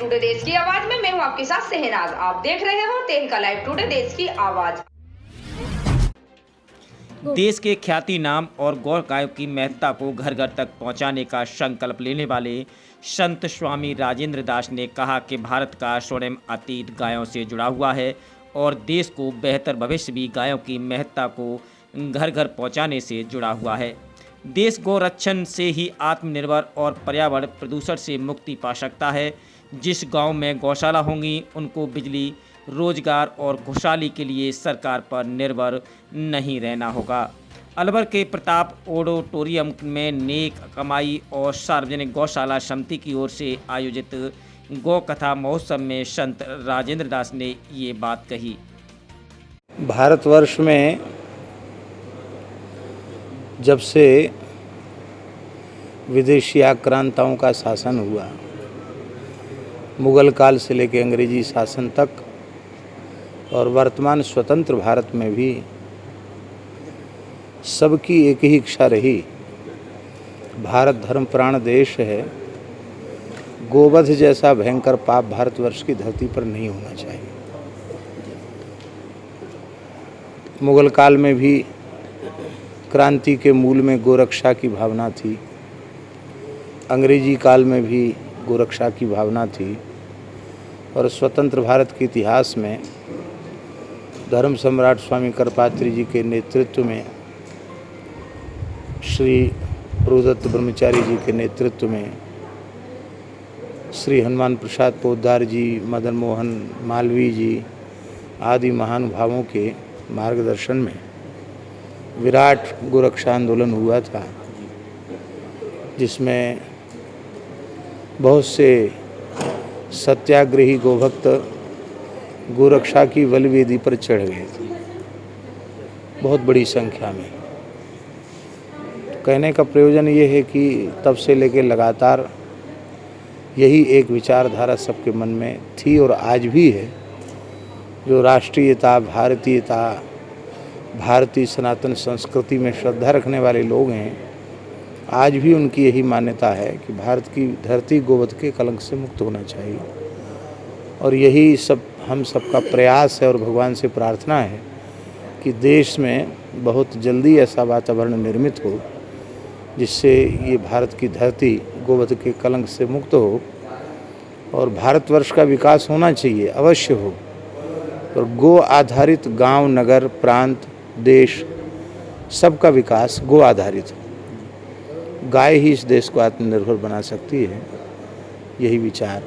Today देश की आवाज में मैं हूं आपके साथ शहनाज। आप देख रहे हो तहलका लाइव टुडे देश की आवाज। देश के ख्याति नाम और गौ गायों की महत्ता को घर घर तक पहुंचाने का संकल्प लेने वाले संत स्वामी राजेंद्र दास ने कहा कि भारत का स्वर्णिम अतीत गायों से जुड़ा हुआ है और देश को बेहतर भविष्य भी गायों की महत्ता को घर घर पहुंचाने से जुड़ा हुआ है। देश गौरक्षण से ही आत्मनिर्भर और पर्यावरण प्रदूषण से मुक्ति पा सकता है। जिस गांव में गौशाला होंगी उनको बिजली, रोजगार और खुशहाली के लिए सरकार पर निर्भर नहीं रहना होगा। अलवर के प्रताप ऑडिटोरियम में नेक कमाई और सार्वजनिक गौशाला समिति की ओर से आयोजित गौ कथा महोत्सव में संत राजेंद्र दास ने ये बात कही। भारतवर्ष में जब से विदेशी आक्रांताओं का शासन हुआ, मुगल काल से लेकर अंग्रेजी शासन तक और वर्तमान स्वतंत्र भारत में भी सबकी एक ही इच्छा रही, भारत धर्म प्राण देश है, गोवध जैसा भयंकर पाप भारतवर्ष की धरती पर नहीं होना चाहिए। मुगल काल में भी क्रांति के मूल में गोरक्षा की भावना थी, अंग्रेजी काल में भी गोरक्षा की भावना थी और स्वतंत्र भारत के इतिहास में धर्म सम्राट स्वामी करपात्री जी के नेतृत्व में, श्री गुरुदत्त ब्रह्मचारी जी के नेतृत्व में, श्री हनुमान प्रसाद पोद्दार जी, मदन मोहन मालवीय जी आदि महानुभावों के मार्गदर्शन में विराट गोरक्षा आंदोलन हुआ था, जिसमें बहुत से सत्याग्रही गोभक्त गोरक्षा की बलिवेदी पर चढ़ गए थे, बहुत बड़ी संख्या में। कहने का प्रयोजन ये है कि तब से लेकर लगातार यही एक विचारधारा सबके मन में थी और आज भी है। जो राष्ट्रीयता, भारतीयता, भारतीय सनातन संस्कृति में श्रद्धा रखने वाले लोग हैं, आज भी उनकी यही मान्यता है कि भारत की धरती गोवध के कलंक से मुक्त होना चाहिए और यही सब हम सबका प्रयास है और भगवान से प्रार्थना है कि देश में बहुत जल्दी ऐसा वातावरण निर्मित हो जिससे ये भारत की धरती गोवध के कलंक से मुक्त हो और भारतवर्ष का विकास होना चाहिए, अवश्य हो। और गो आधारित गांव, नगर, प्रांत, देश सबका विकास गो आधारित हो। गाय ही इस देश को आत्मनिर्भर बना सकती है, यही विचार।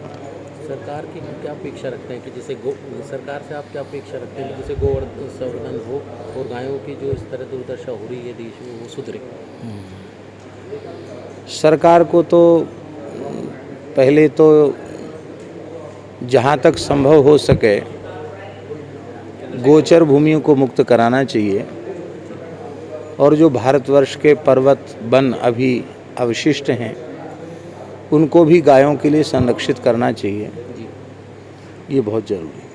सरकार की क्या अपेक्षा रखते हैं कि जैसे सरकार से आप क्या अपेक्षा रखते हैं कि जैसे गोवर्धन हो और गायों की जो इस तरह दुर्दशा हो रही है देश में वो सुधरे? सरकार को तो पहले तो जहाँ तक संभव हो सके गोचर भूमियों को मुक्त कराना चाहिए और जो भारतवर्ष के पर्वत वन अभी अवशिष्ट हैं उनको भी गायों के लिए संरक्षित करना चाहिए। ये बहुत ज़रूरी है।